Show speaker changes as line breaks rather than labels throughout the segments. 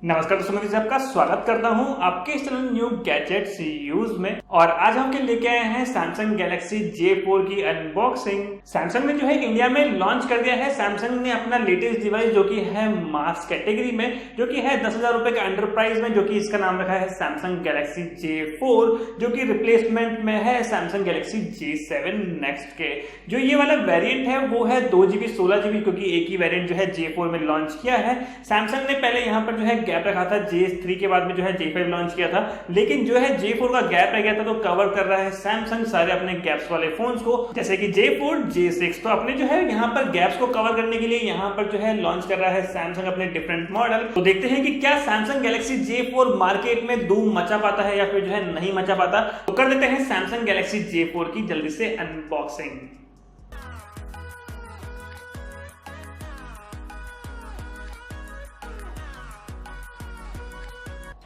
नमस्कार दोस्तों, मैं आपका स्वागत करता हूं आपके इस चैनल न्यू गैजेट्स यूज में। और आज हम लेके आए हैं सैमसंग गैलेक्सी J4 की अनबॉक्सिंग। सैमसंग ने जो है इंडिया में लॉन्च कर दिया है। सैमसंग ने अपना लेटेस्ट डिवाइस जो कि है मास कैटेगरी में, जो कि है 10,000 रुपए के अंडर प्राइस में, जो कि इसका नाम रखा है सैमसंग गैलेक्सी J4, जो कि रिप्लेसमेंट में है सैमसंग गैलेक्सी J7 नेक्स्ट के। जो ये वाला वेरिएंट है वो है 2GB 16GB, क्योंकि एक ही वेरिएंट जो है J4 में लॉन्च किया है। सैमसंग ने पहले यहाँ पर जो है गैप रखा था, J3 के बाद में जो है J5 लॉन्च किया था, लेकिन जो है J4 का गैप रह गया था, तो कवर कर रहा है सैमसंग सारे अपने गैप्स वाले फोन्स को, जैसे कि J4, J6। तो अपने जो है यहाँ पर गैप्स को कवर करने के लिए यहाँ पर जो है लॉन्च कर रहा है सैमसंग अपने डिफरेंट मॉडल। तो देखते हैं कि क्या सैमसंग गैलेक्सी J4 मार्केट में धूम मचा पाता है या फिर जो है नहीं मचा पाता। तो कर देते हैं सैमसंग गैलेक्सी J4 की जल्दी से अनबॉक्सिंग।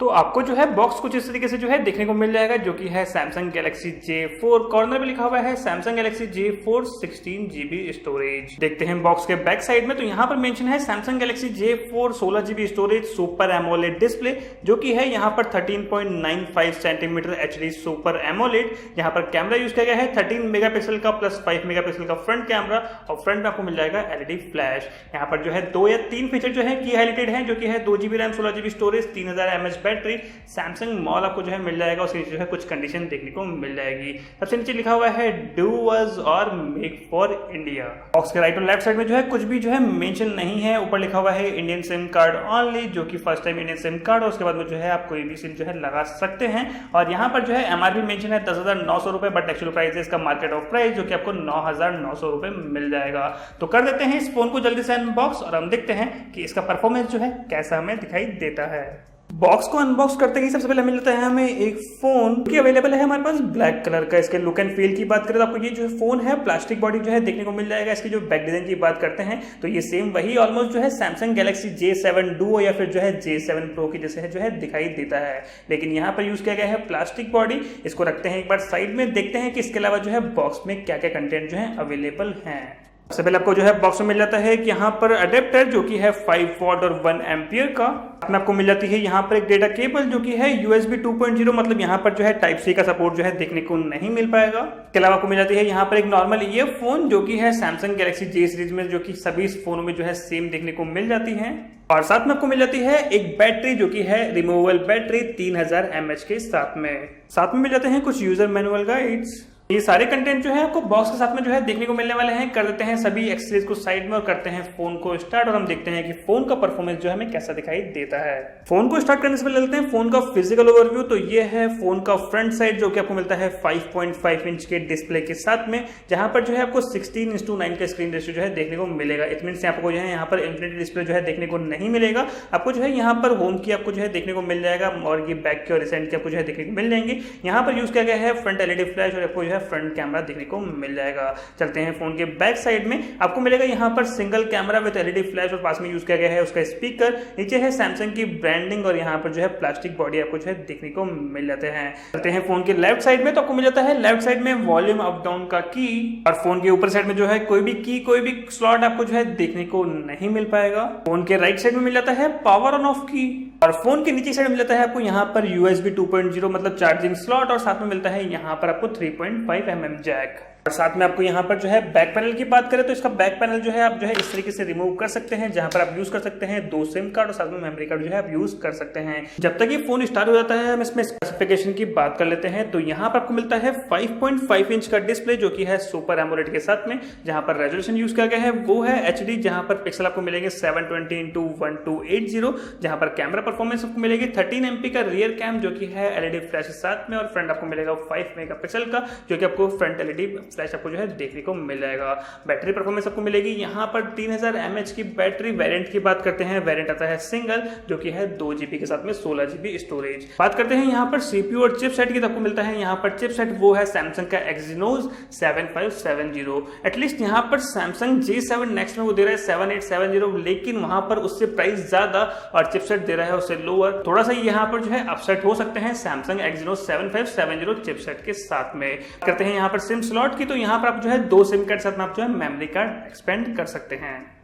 तो आपको जो है बॉक्स कुछ इस तरीके से जो है देखने को मिल जाएगा, जो कि है सैमसंग गैलेक्सी J4। कॉर्नर पे लिखा हुआ है Samsung Galaxy J4 16GB storage. देखते हैं बॉक्स के बैक साइड में, तो यहाँ पर मेंशन है Samsung Galaxy J4 16GB storage super AMOLED display, जो कि है यहाँ पर 13.95 सेंटीमीटर HD सुपर एमोलेड। यहाँ पर कैमरा यूज किया गया है 13 मेगापिक्सल का प्लस 5 मेगापिक्सल का फ्रंट कैमरा, और फ्रंट में आपको मिल जाएगा LED फ्लैश। यहाँ पर जो है 2 या 3 फीचर जो है की हाईलाइटेड है, जो कि है 2GB RAM 16GB storage 3000 mAh battery. Samsung mall आपको जो है मिल जाएगा, उसकी जो है कुछ कंडीशन देखने को मिल जाएगी। सबसे नीचे लिखा हुआ है डू अस और मेक फॉर इंडिया। बॉक्स के राइट और लेफ्ट साइड में जो है कुछ भी जो है मेंशन नहीं है। ऊपर लिखा हुआ है इंडियन सिम कार्ड ओनली, जो कि first time Indian SIM card, और उसके बाद में जो है आप कोई भी सिम जो है लगा सकते हैं। और यहाँ पर जो है MRP मेंशन है 10,900 रुपए, बट एक्चुअल प्राइस है इसका मार्केट ऑफ प्राइस, जो कि आपको 9,900 रुपए मिल जाएगा। तो कर देते हैं इस फोन को जल्दी से अनबॉक्स, और हम देखते हैं कि इसका परफॉर्मेंस जो है कैसा हमें दिखाई देता है। बॉक्स को अनबॉक्स करते ही सबसे पहले मिल जाता है हमें एक फोन की अवेलेबल है हमारे पास ब्लैक कलर का। इसके लुक एंड फील की बात करें तो आपको ये जो है फोन है प्लास्टिक बॉडी जो है देखने को मिल जाएगा। इसकी जो बैक डिजाइन की बात करते हैं तो ये सेम वही ऑलमोस्ट जो है सैमसंग गैलेक्सी J7 Duo या फिर जो है J7 Pro की जैसे है जो है दिखाई देता है, लेकिन यहाँ पर यूज किया गया है प्लास्टिक बॉडी। इसको रखते हैं एक बार साइड में, देखते हैं कि इसके अलावा जो है बॉक्स में क्या क्या कंटेंट जो है अवेलेबल है। सबसे पहले आपको जो है बॉक्स में मिल जाता है कि यहाँ पर अडेप्टर जो कि है 5 वॉट और 1 एम्पियर का। आपको मिल जाती है यहाँ पर एक डेटा केबल जो कि है USB 2.0, मतलब यहाँ पर जो है टाइप C का सपोर्ट जो है देखने को नहीं मिल पाएगा। इसके अलावा आपको मिल जाती है यहाँ पर एक नॉर्मल ईयरफोन, जो कि है सैमसंग गैलेक्सी J सीरीज में, जो कि सभी फोनों में जो है सेम देखने को मिल जाती है। और साथ में आपको मिल जाती है एक बैटरी, जो कि है रिमूवेबल बैटरी 3000 mAh के साथ में मिल जाते हैं कुछ यूजर मैनुअल गाइड्स। ये सारे कंटेंट जो है आपको बॉक्स के साथ में जो है देखने को मिलने वाले हैं। कर देते हैं सभी एक्सेसरीज को साइड में और करते हैं फोन को स्टार्ट, और हम देखते हैं कि फोन का परफॉर्मेंस जो है हमें कैसा दिखाई देता है। फोन को स्टार्ट करने से पहले लेते हैं फोन का फिजिकल ओवरव्यू। तो ये है फोन का फ्रंट साइड, जो कि आपको मिलता है 5.5 इंच के डिस्प्ले के साथ में, जहां पर जो है आपको 16:9 का स्क्रीन रेशियो जो है देखने को मिलेगा। इट मींस आपको जो है यहाँ पर इंफिनिटी डिस्प्ले जो है देखने को नहीं मिलेगा। आपको जो है यहाँ पर होम की आपको जो है देखने को मिल जाएगा, और ये बैक की और रिसेंट की आपको जो है देखने को मिल जाएंगे। यहाँ पर यूज किया गया है फ्रंट LED फ्लैश, और आपको जो है फ्रंट कैमरा को मिल जाएगा। चलते हैं फोन के बैक साइड में, आपको मिलेगा यहाँ पर single camera with LED flash, और पास में यूज किया गया है उसका स्पीकर। नीचे है सैमसंग की ब्रांडिंग, और यहाँ पर जो है प्लास्टिक बॉडी आपको जो है देखने को मिल जाते हैं। चलते हैं फोन के लेफ्ट साइड में, तो आपको मिल जाता है लेफ्ट साइड में वॉल्यूम अप डाउन का की, और फोन के ऊपर साइड में जो है कोई भी स्लॉट आपको जो है देखने को नहीं मिल पाएगा। फोन के राइट साइड में मिल जाता है पावर ऑन ऑफ की, और फोन के नीचे साइड मिल जाता है आपको यहाँ पर USB 2.0 मतलब चार्जिंग स्लॉट, और साथ में मिलता है यहाँ पर आपको 3.5 mm जैक। और साथ में आपको यहाँ पर जो है बैक पैनल की बात करें तो इसका बैक पैनल जो है आप जो है इस तरीके से रिमूव कर सकते हैं, जहां पर आप यूज कर सकते हैं 2 सिम कार्ड, और साथ में मेमोरी कार्ड जो है आप यूज कर सकते हैं। जब तक ये फोन स्टार्ट हो जाता है हम इसमें स्पेसिफिकेशन की बात कर लेते हैं। तो यहाँ पर आपको मिलता है 5.5 इंच का डिस्प्ले, जो कि है सुपर एमोलेड के साथ में, जहां पर रेजोल्यूशन यूज किया गया है वो है HD, जहां पर पिक्सल आपको मिलेंगे 720x1280, जहां पर कैमरा परफॉर्मेंस आपको मिलेगी 13 MP का रियर कैम, जो कि है LED फ्लैश के साथ में, और फ्रंट आपको मिलेगा 5 मेगापिक्सल का, जो कि आपको फ्रंट LED फ्लैश आपको जो है देखने को मिल जाएगा। बैटरी परफॉर्मेंस आपको मिलेगी यहाँ पर 3000 mAh की बैटरी। वेरिएंट की बात करते हैं, वेरिएंट आता है सिंगल, जो कि है 2GB के साथ में 16GB स्टोरेज। बात करते हैं यहाँ पर CPU और चिपसेट की, तो आपको मिलता है यहाँ पर चिपसेट वो है सैमसंग का Exynos 7570। एटलीस्ट यहाँ पर सैमसंग J7 नेक्स्ट में वो दे रहा है 7870, लेकिन वहां पर उससे प्राइस ज्यादा और चिपसेट दे रहा है उससे लोअर। थोड़ा सा यहाँ पर जो है अपसेट हो सकते हैं सैमसंग Exynos 7570 चिपसेट के साथ में। करते हैं यहाँ पर सिम स्लॉट की, तो यहाँ पर आप जो है 2 सिम कार्ड साथ में आप जो है मेमोरी कार्ड एक्सपेंड कर सकते हैं।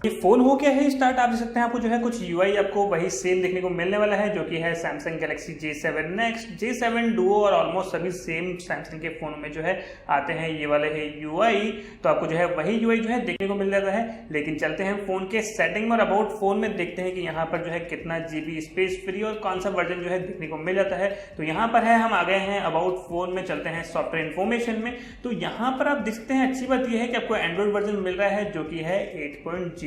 ये फोन हो गया है स्टार्ट। आप देख सकते हैं आपको जो है कुछ यूआई आपको वही सेम देखने को मिलने वाला है जो कि है Samsung Galaxy J7 next, J7 Duo और ऑलमोस्ट सभी सेम सैमसंग के फोन में जो है आते हैं ये वाले है यूआई। तो आपको जो है वही यूआई जो है देखने को मिल जाता है। लेकिन चलते हैं फोन के सेटिंग में और अबाउट फोन में देखते हैं कि यहाँ पर जो है कितना जीबी स्पेस फ्री और कौन सा वर्जन जो है देखने को मिल जाता है। तो यहाँ पर है हम आ गए हैं अबाउट फोन में, चलते हैं सॉफ्टवेयर इन्फॉर्मेशन में। तो यहाँ पर आप देख सकते हैं अच्छी बात यह है कि आपको एंड्रॉइड वर्जन मिल रहा है जो कि है 8.0,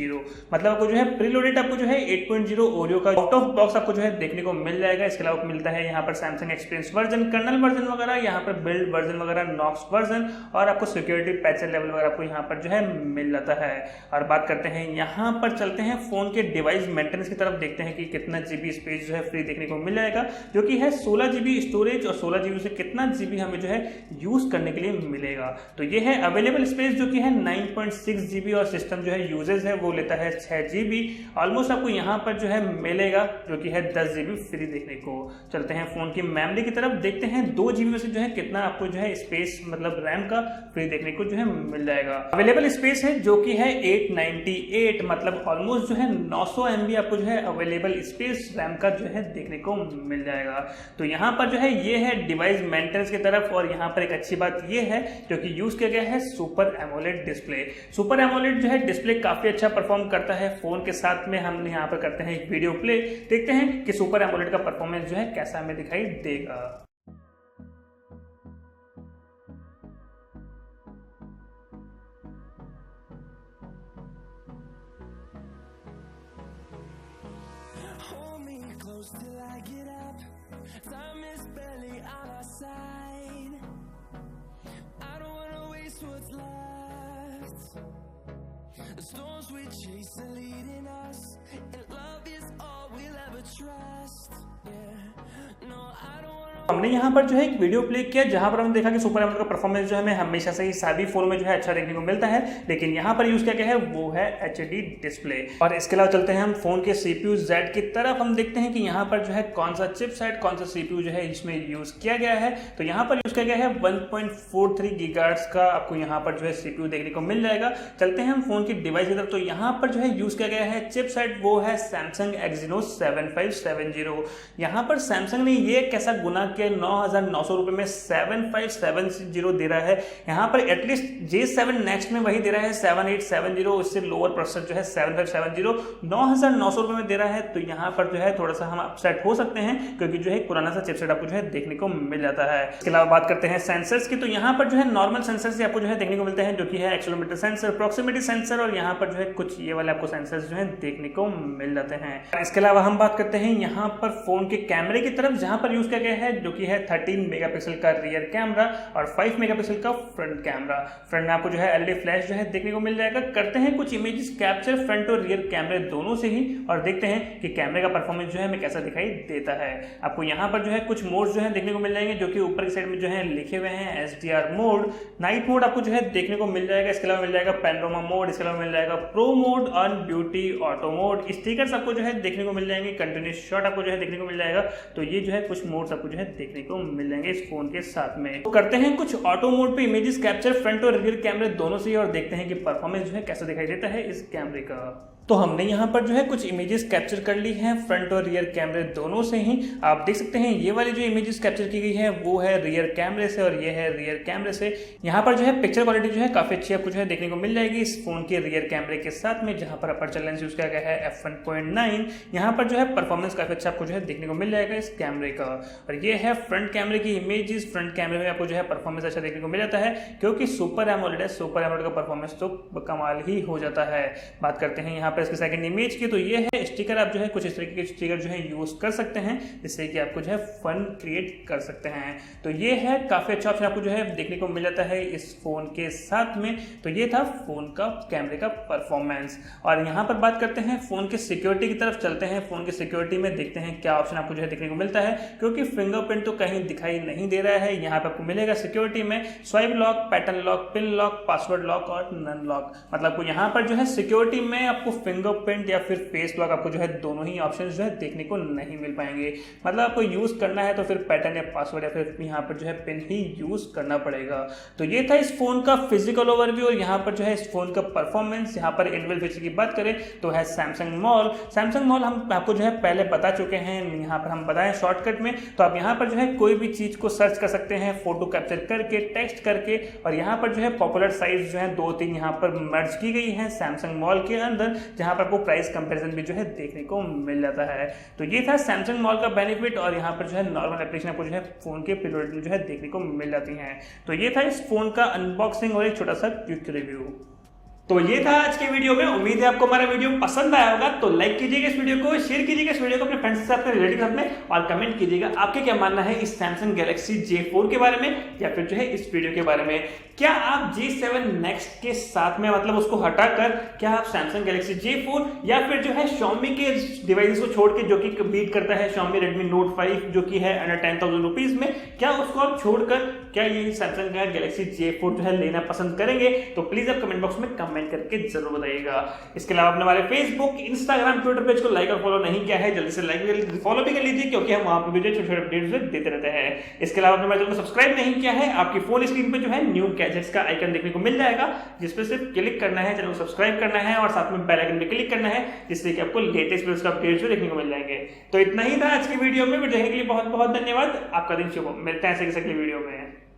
मतलब आपको जो है प्रीलोडेड आपको जो है 8.0 ओरियो का आउट ऑफ बॉक्स आपको जो है देखने को मिल जाएगा। इसके अलावा मिलता है यहाँ पर Samsung experience version, kernel version वगैरह, यहाँ पर बिल्ड वर्जन वगैरह, नॉक्स वर्जन और आपको सिक्योरिटी पैच लेवल वगैरह आपको यहाँ पर जो है मिल जाता है। और बात करते हैं यहाँ पर चलते हैं फोन के डिवाइस मेंटेनेंस की तरफ, देखते हैं कि कितना जीबी स्पेस जो है फ्री देखने को मिल जाएगा जो कि है 16 जीबी स्टोरेज और 16 जीबी से कितना जीबी हमें जो है यूज करने के लिए मिलेगा। तो ये है अवेलेबल स्पेस जो कि है 9.6 जीबी और सिस्टम जो है यूजेज है वो लेता है 6 जीबी। ऑलमोस्ट आपको यहाँ पर जो है मिलेगा जो कि है 10 जीबी फ्री देखने को। चलते हैं फोन की मेमोरी की तरफ, देखते हैं 2 जीबी में से जो है कितना आपको जो है स्पेस मतलब रैम का फ्री देखने को जो है मिल जाएगा। अवेलेबल स्पेस है जो कि है 898, मतलब ऑलमोस्ट जो है 900 MB आपको जो है अवेलेबल स्पेस रैम का जो है देखने को मिल जाएगा। तो यहाँ पर जो है ये है डिवाइस मेंटेनेंस की तरफ। और यहाँ पर एक अच्छी बात ये है जो कि यूज किया गया है super AMOLED display. Super AMOLED जो है डिस्प्ले काफी अच्छा परफॉर्म करता है फोन के साथ में। हम यहाँ पर करते हैं एक वीडियो प्ले, देखते हैं कि सुपर एमोलेड का परफॉर्मेंस जो है कैसा हमें दिखाई देगा।
Till I get up, time is barely on our side. I don't wanna waste what's left. The storms we chase are leading us, and love is all we'll ever trust. Yeah, no, I don't wanna.
हमने यहाँ पर जो है एक video play किया जहां पर हमने देखा कि सुपर एमोलेड का परफॉर्मेंस जो हमें हमेशा से ही सभी फोन में जो है अच्छा देखने को मिलता है, लेकिन यहाँ पर यूज किया गया है वो है HD डिस्प्ले। और इसके अलावा चलते हैं हम फोन के CPU Z की तरफ, हम देखते हैं कि यहाँ पर जो है कौन सा चिपसेट कौन सा CPU जो है इसमें यूज किया गया है। तो यहाँ पर यूज किया गया है 1.43 गीगाहर्ट्ज का आपको यहाँ पर जो है CPU देखने को मिल जाएगा। चलते हैं हम फोन की डिवाइस की तरफ, तो यहाँ पर जो है यूज किया गया है चिपसेट वो है सैमसंग Exynos 7570। यहाँ पर सैमसंग ने ये कैसा गुना किया, 9,900 रुपए में 7570 दे रहा है। यहाँ पर एटलीस्ट J7 नेक्स्ट में वही दे रहा है 7870, इससे लोअर प्रोसेसर जो है 7570 9,900 रुपए में दे रहा है। तो यहाँ पर जो है थोड़ा सा हम अपसेट हो सकते हैं क्योंकि जो है पुराना सा चिपसेट आपको जो है देखने को मिल जाता है। इसके अलावा बात करते हैं सेंसर्स की, तो यहाँ पर जो है नॉर्मल सेंसर्स आपको जो है देखने को मिलते हैं जो कि है एक्सेलेरोमीटर सेंसर, प्रॉक्सिमिटी सेंसर और यहाँ पर जो है कुछ ये वाले आपको सेंसर्स जो है देखने को मिल जाते हैं। इसके अलावा हम बात करते हैं यहाँ पर फोन के कैमरे की तरफ, जहाँ पर यूज किया गया है जो कि है 13 मेगापिक्सल का रियर कैमरा और 5 मेगापिक्सल का फ्रंट कैमरा। फ्रंट में आपको जो है एलईडी फ्लैश जो है देखने को मिल जाएगा। करते हैं कुछ इमेजेस कैप्चर फ्रंट और रियर कैमरे दोनों से ही और देखते हैं कि कैमरे का परफॉर्मेंस जो है हमें कैसा दिखाई देता है। आपको यहाँ पर जो है कुछ मोड्स जो है देखने को मिल जाएंगे जो कि ऊपर की साइड में जो है लिखे हुए हैं। SDR मोड, नाइट मोड आपको जो है देखने को मिल जाएगा। इसके अलावा मिल जाएगा पैनोरामा मोड, इसके अलावा मिल जाएगा प्रो मोड और ब्यूटी ऑटो मोड। स्टिकर्स आपको जो है देखने को मिल जाएंगे, कंटिन्यूस शॉट आपको जो है देखने को मिल जाएगा। तो ये जो है कुछ मोड्स आपको जो है देखने को मिल जाएंगे इस फोन के साथ में। तो करते हैं कुछ ऑटो मोड पे इमेजेस कैप्चर फ्रंट और रियर कैमरे दोनों से और देखते हैं कि परफॉर्मेंस जो है कैसा दिखाई देता है इस कैमरे का। तो हमने यहाँ पर जो है कुछ इमेजेस कैप्चर कर ली हैं फ्रंट और रियर कैमरे दोनों से ही। आप देख सकते हैं ये वाली जो इमेजेस कैप्चर की गई है वो है रियर कैमरे से और ये है रियर कैमरे से। यहाँ पर जो है पिक्चर क्वालिटी जो है काफी अच्छी आपको जो है देखने को मिल जाएगी इस फोन के रियर कैमरे के साथ में, जहाँ पर अपर्चर लेंस यूज किया गया है f1.9। यहाँ पर जो है परफॉर्मेंस काफी अच्छा आपको जो है देखने को मिल जाएगा इस कैमरे का। और ये है फ्रंट कैमरे की इमेजेस। फ्रंट कैमरे में आपको जो है परफॉर्मेंस अच्छा देखने को मिल जाता है क्योंकि सुपर एमोलेड है, सुपर एमोलेड का परफॉर्मेंस तो कमाल ही हो जाता है। बात करते हैं यहाँ पर इसके सेकंड इमेज की, तो ये है स्टिकर। आप जो है कुछ इस तरीके के स्टिकर जो है यूज कर सकते हैं जिससे कि आपको जो है फन क्रिएट कर सकते हैं। तो ये है काफी अच्छा ऑप्शन आपको जो है देखने को मिल जाता है इस फोन के साथ में। तो ये था फोन का कैमरे का परफॉर्मेंस। और यहाँ पर बात करते हैं फोन के सिक्योरिटी की तरफ, चलते हैं फोन के सिक्योरिटी में देखते हैं क्या ऑप्शन आपको जो है देखने को मिलता है क्योंकि फिंगरप्रिंट तो कहीं दिखाई नहीं दे रहा है। यहाँ पे आपको मिलेगा सिक्योरिटी में swipe lock, pattern lock, pin lock, password lock और नन लॉक। मतलब आपको यहाँ पर जो है सिक्योरिटी में आपको फिंगरप्रिंट या फिर फेस लॉक आपको जो है दोनों ही ऑप्शन जो है देखने को नहीं मिल पाएंगे। मतलब आपको यूज करना है तो फिर पैटर्न या पासवर्ड या फिर यहाँ पर जो है पिन ही यूज करना पड़ेगा। तो ये था इस फोन का फिजिकल ओवरव्यू और यहाँ पर जो है इस फोन का परफॉर्मेंस। यहाँ पर इनबिल्ट फीचर की बात करें तो है सैमसंग मॉल। सैमसंग मॉल हम आपको जो है पहले बता चुके हैं, यहाँ पर हम बताएं शॉर्टकट में। तो आप यहाँ पर जो है कोई भी चीज को सर्च कर सकते हैं फोटो कैप्चर करके, टेक्स्ट करके, और यहाँ पर जो है पॉपुलर साइज जो है 2-3 यहाँ पर मर्ज की गई है सैमसंग मॉल के अंदर, जहाँ पर आपको प्राइस कंपैरिजन भी जो है देखने को मिल जाता है। तो ये था सैमसंग मॉल का बेनिफिट और यहाँ पर जो है नॉर्मल एप्लीकेशन आपको जो है फोन के पीरियड में जो है देखने को मिल जाती हैं। तो ये था इस फोन का अनबॉक्सिंग और एक छोटा सा क्विक रिव्यू। तो ये था आज के वीडियो में। उम्मीद है आपको हमारा वीडियो पसंद आया होगा। तो लाइक कीजिएगा इस वीडियो को, शेयर कीजिएगा इस वीडियो को अपने फ्रेंड्स के साथ, अपने रिलेटिव के साथ में, और कमेंट कीजिएगा आपके क्या मानना है इस सैमसंग गैलेक्सी J4 के बारे में या फिर जो है इस वीडियो के बारे में। क्या आप J7 नेक्स्ट के साथ में मतलब उसको हटाकर क्या आप सैमसंग गैलेक्सी J4 या फिर जो है Xiaomi के डिवाइस को छोड़ के जो कि बीट करता है Xiaomi Redmi Note 5 जो कि है अंडर 10,000 रुपीज में, क्या उसको आप छोड़कर क्या ये सैमसंग का गैलेक्सी J4 जो है लेना पसंद करेंगे? तो प्लीज आप कमेंट बॉक्स में कमेंट करके जरूर बताइएगा। इसके अलावा आपने हमारे फेसबुक, इंस्टाग्राम, ट्विटर पेज को लाइक और फॉलो नहीं किया है, जल्दी से लाइक फॉलो भी कर लीजिए क्योंकि हम वहां पर वीडियो छोटे छोटे अपडेट्स देते रहते हैं। इसके अलावा आपने हमारे चैनल को सब्सक्राइब नहीं किया है, आपकी फोन स्क्रीन पे जो है न्यू गैजेट्स का आइकन देखने को मिल जाएगा, जिसपे सिर्फ क्लिक करना है, चैनल को सब्सक्राइब करना है और साथ में बेल आइकन पे क्लिक करना है, जिससे कि आपको लेटेस्ट वीडियोस का अपडेट्स देखने को मिल जाएंगे। तो इतना ही था आज की वीडियो में। वीडियो देखने के लिए बहुत बहुत धन्यवाद। आपका दिन शुभ हो। मिलते हैं ऐसे किसी अगली वीडियो में।